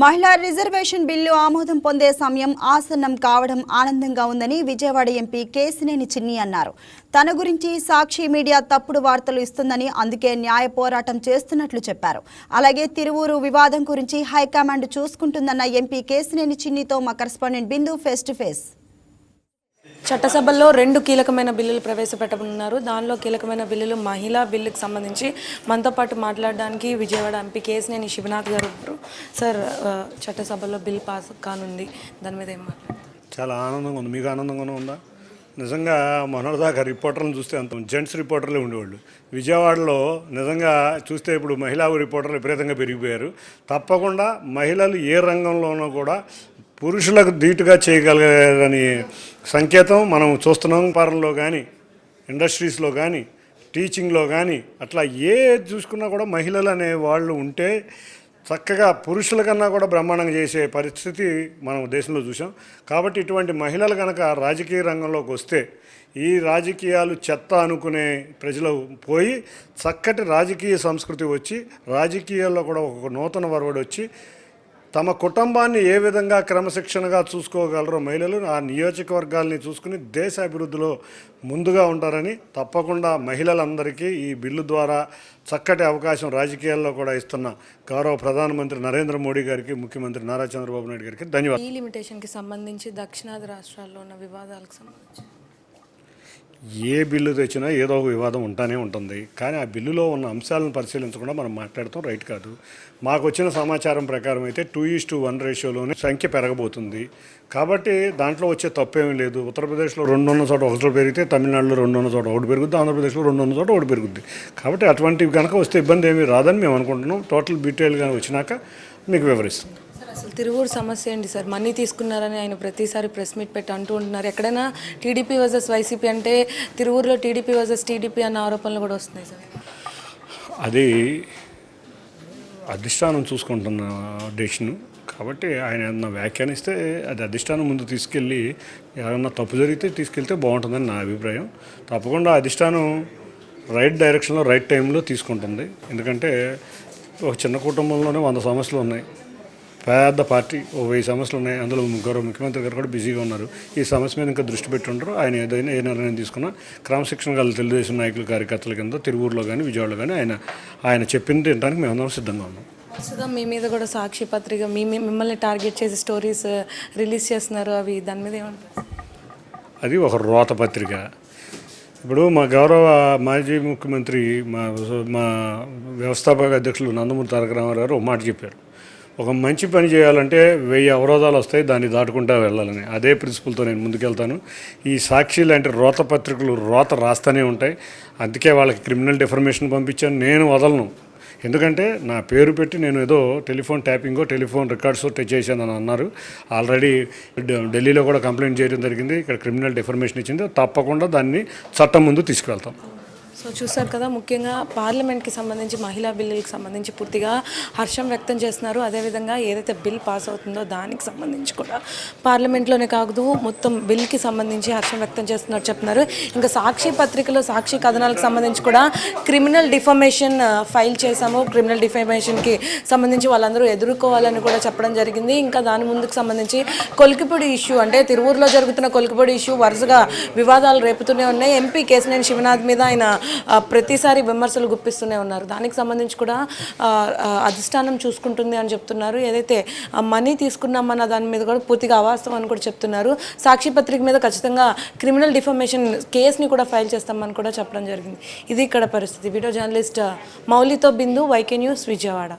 మహిళా reservation bill ఆమోదం పొందే సమయం ఆసన్నం కావడం ఆనందంగా ఉందని విజయవాడ ఎంపీ కేశినేని చిన్ని అన్నారు. తన గురించి సాక్షి మీడియా తప్పుడు వార్తలు ఇస్తుందని అందుకే న్యాయ పోరాటం చేస్తున్నట్లు చెప్పారు. అలాగే తిరువూరు వివాదం గురించి హైకమాండ్ చూసుకుంటుందన్న ఎంపీ కేశినేని చిన్నితో మా correspondent Bindu face to face. చట్టసభల్లో 2 కీలకమైన బిల్లులు ప్రవేశపెట్టనున్నారు. దానిలో కీలకమైన బిల్లులు మహిళా బిల్లుకు సంబంధించి మనతో పాటు మాట్లాడడానికి విజయవాడ ఎంపీ కేశినేని శివనాథ్ గారు ఉన్నారు. సార్, చట్టసభలో బిల్ పాస్ కానుంది, దాని మీద ఏం మాట్లాడారు? చాలా ఆనందంగా ఉంది. మీకు ఆనందంగానే ఉందా? నిజంగా మొన్నటిదాకా రిపోర్టర్లను చూస్తే అంత జెంట్స్ రిపోర్టర్లే ఉండేవాళ్ళు. విజయవాడలో నిజంగా చూస్తే ఇప్పుడు మహిళా రిపోర్టర్లు విపరీతంగా పెరిగిపోయారు. తప్పకుండా మహిళలు ఏ రంగంలోనూ కూడా పురుషులకు ధీటుగా చేయగలగాలని సంకేతం మనం చూస్తున్నాం. వ్యాపారంలో కానీ, ఇండస్ట్రీస్లో కానీ, టీచింగ్లో కానీ, అట్లా ఏ చూసుకున్నా కూడా మహిళలు అనే వాళ్ళు ఉంటే చక్కగా పురుషుల కన్నా కూడా బ్రహ్మాండంగా చేసే పరిస్థితి మనం దేశంలో చూసాం. కాబట్టి ఇటువంటి మహిళలు కనుక రాజకీయ రంగంలోకి వస్తే ఈ రాజకీయాలు చెత్త అనుకునే ప్రజలు పోయి చక్కటి రాజకీయ సంస్కృతి వచ్చి రాజకీయాల్లో కూడా ఒక నూతన వరవడి వచ్చి తమ కుటుంబాన్ని ఏ విధంగా క్రమశిక్షణగా చూసుకోగలరో మహిళలు ఆ నియోజకవర్గాల్ని చూసుకుని దేశ అభివృద్ధిలో ముందుగా ఉంటారని తప్పకుండా మహిళలందరికీ ఈ బిల్లు ద్వారా చక్కటి అవకాశం రాజకీయాల్లో కూడా ఇస్తున్న గౌరవ ప్రధానమంత్రి నరేంద్ర మోడీ గారికి, ముఖ్యమంత్రి నారా చంద్రబాబు నాయుడు గారికి ధన్యవాదాలు. ఈ లిమిటేషన్కి సంబంధించి దక్షిణాది రాష్ట్రాల్లో ఉన్న వివాదాలకు సంబంధించి ఏ బిల్లు తెచ్చినా ఏదో ఒక వివాదం ఉంటానే ఉంటుంది. కానీ ఆ బిల్లులో ఉన్న అంశాలను పరిశీలించకుండా మనం మాట్లాడటం రైట్ కాదు. మాకు వచ్చిన సమాచారం ప్రకారం అయితే 2:1 రేషియోలోనే సంఖ్య పెరగబోతుంది. కాబట్టి దాంట్లో వచ్చే తప్పేమీ లేదు. ఉత్తరప్రదేశ్లో 2 ఉన్న చోట 1 పెరిగితే తమిళనాడులో 2 ఉన్న చోట 1 పెరుగుద్ది, ఆంధ్రప్రదేశ్లో 2 ఉన్న చోట 1 పెరుగుద్ది. కాబట్టి అటువంటివి కనుక వస్తే ఇబ్బంది ఏమీ రాదని మేము అనుకుంటున్నాం. టోటల్ డీటెయిల్గా వచ్చినాక మీకు వివరిస్తాం. అసలు తిరువూరు సమస్య ఏంటి సార్? మనీ తీసుకున్నారని ఆయన ప్రతిసారి ప్రెస్ మీట్ పెట్టి అంటూ ఉంటున్నారు. ఎక్కడైనా టీడీపీ వర్సెస్ వైసీపీ అంటే తిరువూరులో టీడీపీ వర్సెస్ టీడీపీ అన్న ఆరోపణలు కూడా వస్తున్నాయి సార్. అది అధిష్టానం చూసుకుంటున్న డెసిషను. కాబట్టి ఆయన ఏమన్నా వ్యాఖ్యానిస్తే అది అధిష్టానం ముందు తీసుకెళ్ళి ఏమన్నా తప్పు జరిగితే తీసుకెళ్తే బాగుంటుందని నా అభిప్రాయం. తప్పకుండా అధిష్టానం రైట్ డైరెక్షన్లో రైట్ టైంలో తీసుకుంటుంది. ఎందుకంటే ఒక చిన్న కుటుంబంలోనే 100 సమస్యలు ఉన్నాయి. పెద్ద పార్టీ 1000 సమస్యలు ఉన్నాయి. అందులో గౌరవ ముఖ్యమంత్రి గారు కూడా బిజీగా ఉన్నారు. ఈ సమస్య మీద ఇంకా దృష్టి పెట్టి ఉంటారు. ఆయన ఏదైనా ఏ నిర్ణయం తీసుకున్నా క్రమశిక్షణ గల తెలుగుదేశం నాయకులు, కార్యకర్తల కింద తిరువూరులో కానీ విజయవాడలో కానీ ఆయన చెప్పింది తినడానికి మేమందరం సిద్ధంగా ఉన్నాం. ప్రస్తుతం మీ మీద కూడా సాక్షి పత్రిక మిమ్మల్ని టార్గెట్ చేసి స్టోరీస్ రిలీజ్ చేస్తున్నారు. అవి దాని మీద ఏమంటారు? అది ఒక రోత పత్రిక. ఇప్పుడు మా గౌరవ మాజీ ముఖ్యమంత్రి మా వ్యవస్థాపక అధ్యక్షులు నందమూరి తారక రామారావు గారు ఒక మాట చెప్పారు. ఒక మంచి పని చేయాలంటే 1000 అవరోధాలు వస్తాయి, దాన్ని దాటుకుంటూ వెళ్ళాలని. అదే ప్రిన్సిపల్తో నేను ముందుకెళ్తాను. ఈ సాక్షి లాంటి రోత పత్రికలు రోత రాస్తూనే ఉంటాయి. అందుకే వాళ్ళకి క్రిమినల్ డిఫర్మేషన్ పంపించాను. నేను వదలను. ఎందుకంటే నా పేరు పెట్టి నేను ఏదో టెలిఫోన్ ట్యాపింగో టెలిఫోన్ రికార్డ్స్ చేశానని అన్నారు. ఆల్రెడీ ఢిల్లీలో కూడా కంప్లైంట్ చేయడం జరిగింది. ఇక్కడ క్రిమినల్ డిఫర్మేషన్ ఇచ్చింది. తప్పకుండా దాన్ని చట్టం ముందు తీసుకువెళ్తాం. సో చూసారు కదా, ముఖ్యంగా పార్లమెంట్కి సంబంధించి మహిళా బిల్లులకు సంబంధించి పూర్తిగా హర్షం వ్యక్తం చేస్తున్నారు. అదేవిధంగా ఏదైతే బిల్ పాస్ అవుతుందో దానికి సంబంధించి కూడా పార్లమెంట్లోనే కాదు మొత్తం బిల్కి సంబంధించి హర్షం వ్యక్తం చేస్తున్నారు చెప్తున్నారు. ఇంకా సాక్షి పత్రికలో సాక్షి కథనాలకు సంబంధించి కూడా క్రిమినల్ డిఫమేషన్ ఫైల్ చేశాము. క్రిమినల్ డిఫమేషన్కి సంబంధించి వాళ్ళందరూ ఎదుర్కోవాలని కూడా చెప్పడం జరిగింది. ఇంకా దాని ముందుకు సంబంధించి కొలికిపూడి ఇష్యూ, అంటే తిరువూరులో జరుగుతున్న కొలికిపూడి ఇష్యూ వరుసగా వివాదాలు రేపుతూనే ఉన్నాయి. ఎంపీ కేశినేని శివనాథ్ మీద ఆయన ప్రతిసారి విమర్శలు గుప్పిస్తూనే ఉన్నారు. దానికి సంబంధించి కూడా అధిష్టానం చూసుకుంటుంది అని చెప్తున్నారు. ఏదైతే మనీ తీసుకున్నామన్న దాని మీద కూడా పూర్తిగా అవాస్తవం అని కూడా చెప్తున్నారు. సాక్షి పత్రిక మీద ఖచ్చితంగా క్రిమినల్ డిఫమేషన్ కేసుని కూడా ఫైల్ చేస్తామని కూడా చెప్పడం జరిగింది. ఇది ఇక్కడ పరిస్థితి. వీడియో జర్నలిస్ట్ మౌలితో బిందు, వైకే న్యూస్, విజయవాడ.